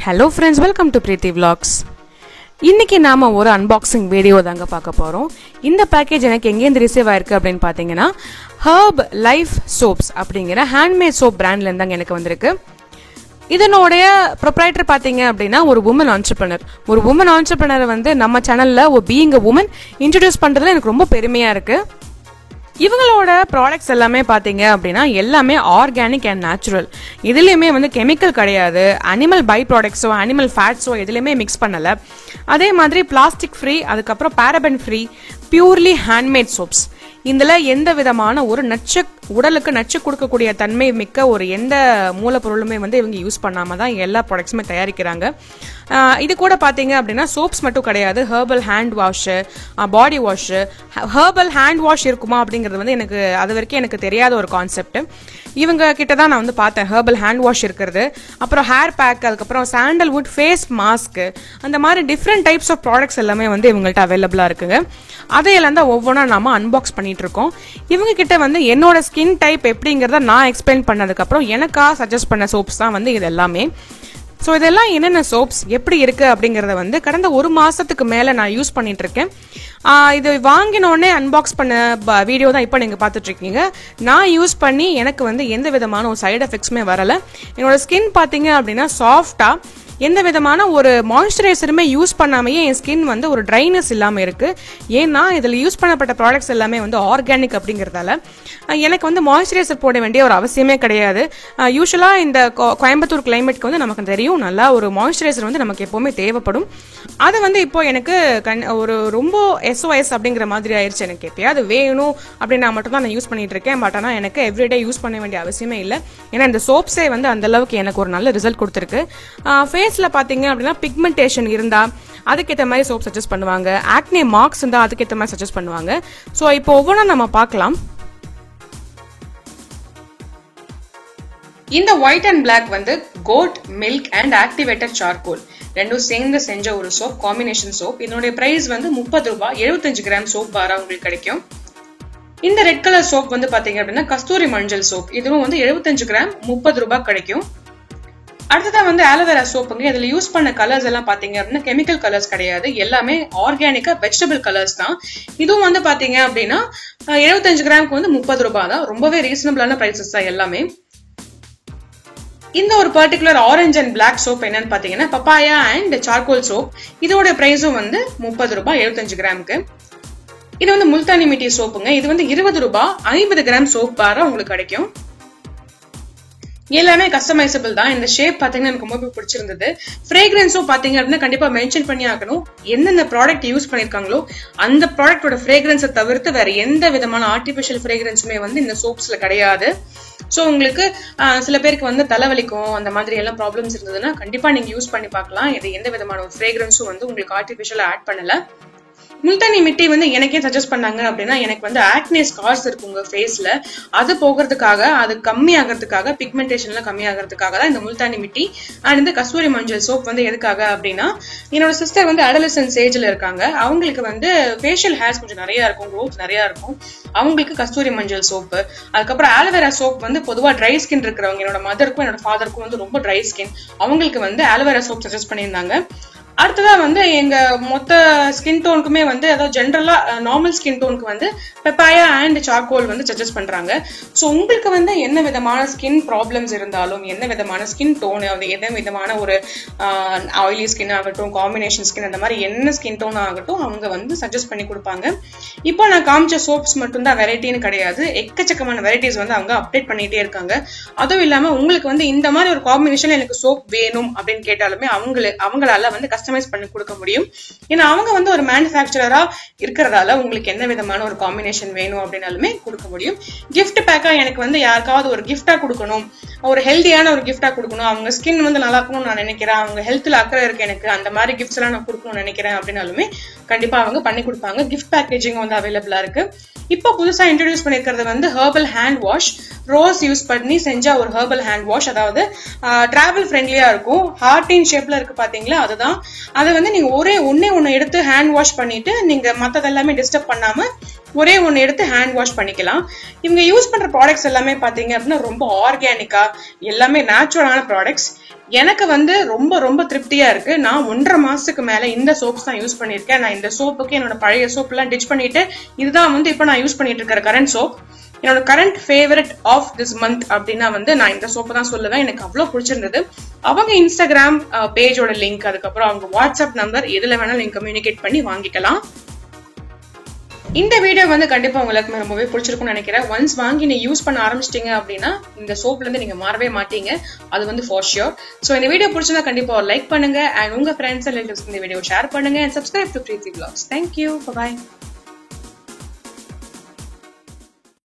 Hello friends, welcome to Preeti Vlogs. இன்னைக்கு நாம ஒரு அன்பாக்சிங் வீடியோ தாங்க பார்க்க போறோம். இந்த பேக்கேஜ் எனக்கு எங்கேருந்து ரிசீவ் ஆயிருக்கு அப்படின்னு பாத்தீங்கன்னா ஹர்ப் லைஃப் சோப்ஸ் அப்படிங்கிற ஹேண்ட்மேட் சோப் பிராண்ட்ல இருந்தாங்க எனக்கு வந்திருக்கு. இதனுடைய ப்ரொப்ரைட்டர் பாத்தீங்க அப்படின்னா ஒரு உமன் ஆண்டர்பிரினர். ஒரு உமன் ஆண்டர்பிரினர் வந்து நம்ம சேனல்ல பீயிங் அ உமன் இன்ட்ரோடியூஸ் பண்றதுல எனக்கு ரொம்ப பெருமையா இருக்கு. இவங்களோட ப்ராடக்ட்ஸ் எல்லாமே பாத்தீங்க அப்படின்னா எல்லாமே ஆர்கானிக் அண்ட் நேச்சுரல். இதுலயுமே வந்து கெமிக்கல் கிடையாது, அனிமல் பை ப்ராடக்ட்ஸோ அனிமல் ஃபேட்ஸோ எதுலையுமே மிக்ஸ் பண்ணல. அதே மாதிரி பிளாஸ்டிக் ஃப்ரீ, அதுக்கப்புறம் paraben free, purely handmade soaps. இதுல எந்த விதமான ஒரு உடலுக்கு நச்சு கொடுக்கக்கூடிய தன்மை மிக்க ஒரு எந்த மூலப்பொருளுமே வந்து இவங்க யூஸ் பண்ணாம தான் எல்லா ப்ராடக்ட்ஸுமே தயாரிக்கிறாங்க. இது கூட பாத்தீங்க அப்படின்னா சோப்ஸ் மட்டும் கிடையாது, herbal hand wash, body wash. Herbal hand wash இருக்குமா அப்படிங்கிறது வந்து எனக்கு அது வரைக்கும் எனக்கு தெரியாத ஒரு கான்செப்ட். இவங்க கிட்ட தான் நான் வந்து பார்த்தேன் ஹெர்பல் ஹேண்ட் வாஷ் இருக்கிறது, அப்புறம் ஹேர் பேக், அதுக்கப்புறம் சாண்டல்வுட் ஃபேஸ் மாஸ்க், அந்த மாதிரி டிஃப்ரெண்ட் டைப்ஸ் ஆஃப் ப்ராடக்ட்ஸ் எல்லாமே வந்து இவங்கள்ட்ட அவைலபிளா இருக்குங்க. அதையெல்லாம் தான் ஒவ்வொன்றா நாம அன்பாக்ஸ் பண்ணிட்டு இருக்கோம். இவங்க கிட்ட வந்து என்னோட ஸ்கின் டைப் எப்படிங்கிறத நான் எக்ஸ்பிளைன் பண்ணதுக்கு அப்புறம் எனக்கா சஜஸ்ட் பண்ண சோப்ஸ் தான் வந்து இது எல்லாமே. ஸோ இதெல்லாம் என்னென்ன சோப்ஸ் எப்படி இருக்கு அப்படிங்கறத வந்து கடந்த ஒரு மாசத்துக்கு மேல நான் யூஸ் பண்ணிட்டு இருக்கேன். இது வாங்கினோடனே அன்பாக்ஸ் பண்ண வீடியோ தான் இப்போ நீங்க பாத்துட்டு இருக்கீங்க. நான் யூஸ் பண்ணி எனக்கு வந்து எந்த விதமான ஒரு சைடு எஃபெக்ட்ஸுமே வரல. என்னோட ஸ்கின் பாத்தீங்க அப்படின்னா சாஃப்டா, எந்த விதமான ஒரு மாய்ஸ்சரைசருமே யூஸ் பண்ணாமையே என் ஸ்கின் வந்து ஒரு ட்ரைனஸ் இல்லாம இருக்கு. ஏன்னா இதுல யூஸ் பண்ணப்பட்ட ப்ராடக்ட்ஸ் எல்லாமே வந்து ஆர்கானிக் அப்படிங்கறதால எனக்கு வந்து மாய்ஸ்சரைசர் போட வேண்டிய ஒரு அவசியமே கிடையாது. யூஸ்வலா இந்த கோயம்புத்தூர் கிளைமேட்க்கு வந்து நமக்கு தெரியும் நல்லா ஒரு மாய்ஸ்சரைசர் வந்து நமக்கு எப்பவுமே தேவைப்படும். அது வந்து இப்போ எனக்கு ஒரு ரொம்ப SOS அப்படிங்கிற மாதிரி ஆயிடுச்சு. எனக்கு எப்பயாவது வேணும் அப்படின்னா மட்டும் தான் நான் யூஸ் பண்ணிட்டு இருக்கேன். பட் ஆனால் எனக்கு எவ்ரிடே யூஸ் பண்ண வேண்டிய அவசியமே இல்லை. ஏன்னா இந்த சோப்ஸே வந்து அந்த அளவுக்கு எனக்கு ஒரு நல்ல ரிசல்ட் கொடுத்துருக்கு. ஃபேஸ்ல பாத்தீங்க அப்படின்னா பிக்மெண்டேஷன் இருந்தா அதுக்கேற்ற மாதிரி சோப் சஜஸ்ட் பண்ணுவாங்க, ஆக்னே மார்க்ஸ் இருந்தா அதுக்கேற்ற மாதிரி சஜஸ்ட் பண்ணுவாங்க. ஸோ இப்போ ஒவ்வொன்றா நம்ம பார்க்கலாம். இந்த ஒயிட் அண்ட் பிளாக் வந்து goat milk and activated charcoal ரெண்டும் சேர்ந்து செஞ்ச ஒரு சோப், காம்பினேஷன் சோப். இதனுடைய பிரைஸ் வந்து 30 ரூபாய். 75 கிராம் சோப் பாரா உங்களுக்கு கிடைக்கும். இந்த ரெட் கலர் சோப் வந்து பாத்தீங்க அப்படின்னா கஸ்தூரி மஞ்சள் சோப். இதுவும் வந்து 75 கிராம் 30 ரூபாய் கிடைக்கும். அடுத்ததான் வந்து ஆலோவேரா சோப்புங்க. இதுல யூஸ் பண்ண கலர்ஸ் எல்லாம் பாத்தீங்க அப்படின்னா கெமிக்கல் கலர்ஸ் கிடையாது, எல்லாமே ஆர்கானிக்கா வெஜிடபிள் கலர்ஸ் தான். இதுவும் வந்து பாத்தீங்க அப்படின்னா 75 கிராமுக்கு வந்து 30 ரூபாய் தான். ரொம்பவே ரீசனபிளான பிரைசஸ் தான் எல்லாமே. இந்த ஒரு particular orange and black soap என்னன்னு பாத்தீங்கன்னா பப்பாயா அண்ட் சார்கோல் சோப். இதோட பிரைஸும் வந்து 30 ரூபாய் 75 கிராமுக்கு. இது வந்து முல்தானி மிட்டி சோப்புங்க. இது வந்து 20 ரூபாய் 50 கிராம் சோப் பாரா உங்களுக்கு கிடைக்கும். எல்லாமே கஸ்டமைசபிள் தான். இந்த ஷேப் பாத்தீங்கன்னா எனக்கு ரொம்ப பிடிச்சிருந்தது. ஃப்ரேக்ரன்ஸும் பாத்தீங்க அப்படின்னா கண்டிப்பா மென்ஷன் பண்ணி ஆகணும். எந்தெந்த ப்ராடக்ட் யூஸ் பண்ணிருக்காங்களோ அந்த ப்ராடக்டோட ஃப்ரேக்ரன்ஸை தவிர்த்து வேற எந்த விதமான ஆர்டிபிஷியல் ஃப்ரேக்ரன்ஸுமே வந்து இந்த சோப்ஸ்ல கிடையாது. சோ உங்களுக்கு சில பேருக்கு வந்து தலைவலிக்கும், அந்த மாதிரி எல்லாம் ப்ராப்ளம்ஸ் இருந்ததுன்னா கண்டிப்பா நீங்க யூஸ் பண்ணி பார்க்கலாம். இது எந்த விதமான ஒரு ஃப்ரேக்ரன்ஸும் வந்து உங்களுக்கு ஆர்டிபிஷியலா ஆட் பண்ணல. முல்தானி மிட்டி வந்து எனக்கே சஜஸ்ட் பண்ணாங்க அப்படின்னா எனக்கு வந்து ஆக்னே ஸ்கார்ஸ் இருக்குங்க ஃபேஸ்ல, அது போகிறதுக்காக, அது கம்மி ஆகிறதுக்காக, பிக்மெண்டேஷன்லாம் கம்மி ஆகிறதுக்காக தான் இந்த முல்தானி மிட்டி அண்ட் இந்த கஸ்தூரி மஞ்சள் சோப் வந்து எதுக்காக அப்படின்னா என்னோட சிஸ்டர் வந்து அடலசன்ட் ஸ்டேஜ்ல இருக்காங்க. அவங்களுக்கு வந்து ஃபேஷியல் ஹேர்ஸ் கொஞ்சம் நிறைய இருக்கும், க்ரோத் நிறைய இருக்கும். அவங்களுக்கு கஸ்தூரி மஞ்சள் சோப்பு, அதுக்கப்புறம் ஆலோவேரா சோப் வந்து பொதுவா ட்ரை ஸ்கின் இருக்கிறவங்க, என்னோட மதருக்கும் என்னோட ஃபாதருக்கும் வந்து ரொம்ப ட்ரை ஸ்கின், அவங்களுக்கு வந்து ஆலோவேரா சோப் சஜஸ்ட் பண்ணியிருந்தாங்க. அடுத்ததா வந்து எங்க மொத்த ஸ்கின் டோனுக்குமே வந்து அதாவது ஜென்ரலா நார்மல் ஸ்கின் டோனுக்கு வந்து பெப்பாயா அண்ட் சார்கோல் வந்து சஜஸ்ட் பண்றாங்க. சோ உங்களுக்கு வந்து என்ன விதமான ஸ்கின் ப்ராப்ளம்ஸ் இருந்தாலும், என்ன விதமான ஸ்கின் டோன், என்ன விதமான ஒரு ஆயிலி ஸ்கின் ஆகட்டும், காம்பினேஷன் ஸ்கின், அந்த மாதிரி என்ன ஸ்கின் டோன் ஆகட்டும் அவங்க வந்து சஜஸ்ட் பண்ணி கொடுப்பாங்க. இப்போ நான் காமிச்ச சோப்ஸ் மட்டும் தான் வெரைட்டின்னு கிடையாது, எக்கச்சக்கமான வெரைட்டிஸ் வந்து அவங்க அப்டேட் பண்ணிட்டே இருக்காங்க. அதுவும் இல்லாம உங்களுக்கு வந்து இந்த மாதிரி ஒரு காம்பினேஷன் எனக்கு சோப் வேணும் அப்படின்னு கேட்டாலுமே அவங்களால வந்து கஸ்டமைஸ் பண்ணி கொடுக்க முடியும். ஏன்னா அவங்க வந்து ஒரு மேனுஃபேக்சரரா இருக்கிறதால உங்களுக்கு என்ன விதமான ஒரு காம்பினேஷன் வேணும் அப்படின்னாலுமே கொடுக்க முடியும். கிஃப்ட் பேக்கா எனக்கு வந்து யாருக்காவது ஒரு கிஃப்டா கொடுக்கணும், ஒரு ஹெல்தியான ஒரு கிஃப்டா கொடுக்கணும், அவங்க ஸ்கின் வந்து நல்லா இருக்கணும்னு நான் நினைக்கிறேன், அவங்க ஹெல்த்ல அக்கறை இருக்கு எனக்கு, அந்த மாதிரி கிஃப்ட்ஸ் எல்லாம் நான் கொடுக்கணும்னு நினைக்கிறேன் அப்படின்னாலுமே கண்டிப்பா அவங்க பண்ணி கொடுப்பாங்க. கிஃப்ட் பேக்கேஜிங் வந்து அவைலபிளா இருக்கு. இப்போ புதுசா இன்ட்ரோடியூஸ் பண்ணிருக்கிறது வந்து herbal hand wash. Rose use பண்ணி செஞ்ச ஒரு ஹெர்பல் ஹேண்ட் வாஷ், அதாவது டிராவல் ஃப்ரெண்ட்லியா இருக்கும். ஹார்டின் ஷேப்ல இருக்கு பாத்தீங்களா, அதுதான். அதை வந்து நீங்க ஒண்ணு எடுத்து ஹேண்ட் வாஷ் பண்ணிட்டு நீங்க மத்ததெல்லாமே டிஸ்டர்ப் பண்ணாம ஒரே ஒன்னு எடுத்து ஹேண்ட் வாஷ் பண்ணிக்கலாம். இவங்க யூஸ் பண்ற ப்ராடக்ட்ஸ் எல்லாமே பாத்தீங்க அப்படின்னா ரொம்ப ஆர்கானிக்கா, எல்லாமே நேச்சுரலான ப்ராடக்ட்ஸ். எனக்கு வந்து ரொம்ப ரொம்ப திருப்தியா இருக்கு. நான் 1.5 மாசத்துக்கு மேல இந்த சோப்ஸ் தான் யூஸ் பண்ணிருக்கேன். நான் இந்த சோப்புக்கு என்னோட பழைய சோப் எல்லாம் டிச் பண்ணிட்டு இதுதான் வந்து இப்ப நான் யூஸ் பண்ணிட்டு இருக்கிற கரண்ட் சோப். என்னோட current favourite of this month அப்படின்னா வந்து நான் இந்த சோப்பு தான் சொல்லுவேன். எனக்கு அவ்வளவு பிடிச்சிருந்தது. அவங்க இன்ஸ்டாகிராம் பேஜோட லிங்க், அதுக்கப்புறம் அவங்க வாட்ஸ்அப் நம்பர், எதுல வேணாலும் நீங்க கம்யூனிகேட் பண்ணி வாங்கிக்கலாம். இந்த வீடியோ வந்து கண்டிப்பா உங்களுக்கு ரொம்பவே பிடிச்சிருக்கும்னு நினைக்கிறேன். ஒன்ஸ் வாங்கி நீங்க யூஸ் பண்ண ஆரம்பிச்சிட்டீங்க அப்படின்னா இந்த சோப்ல இருந்து நீங்க மாறவே மாட்டீங்க, அது வந்து ஃபார் ஷியோர். சோ இந்த வீடியோ பிடிச்சிருந்தா கண்டிப்பா ஒரு லைக் பண்ணுங்க, அண்ட் உங்க ஃப்ரெண்ட்ஸ் அண்ட் ரிலேட்டிவ்ஸ்க்கு இந்த வீடியோ ஷேர் பண்ணுங்க, and subscribe to Preethi vlogs. Thank you. Bye bye.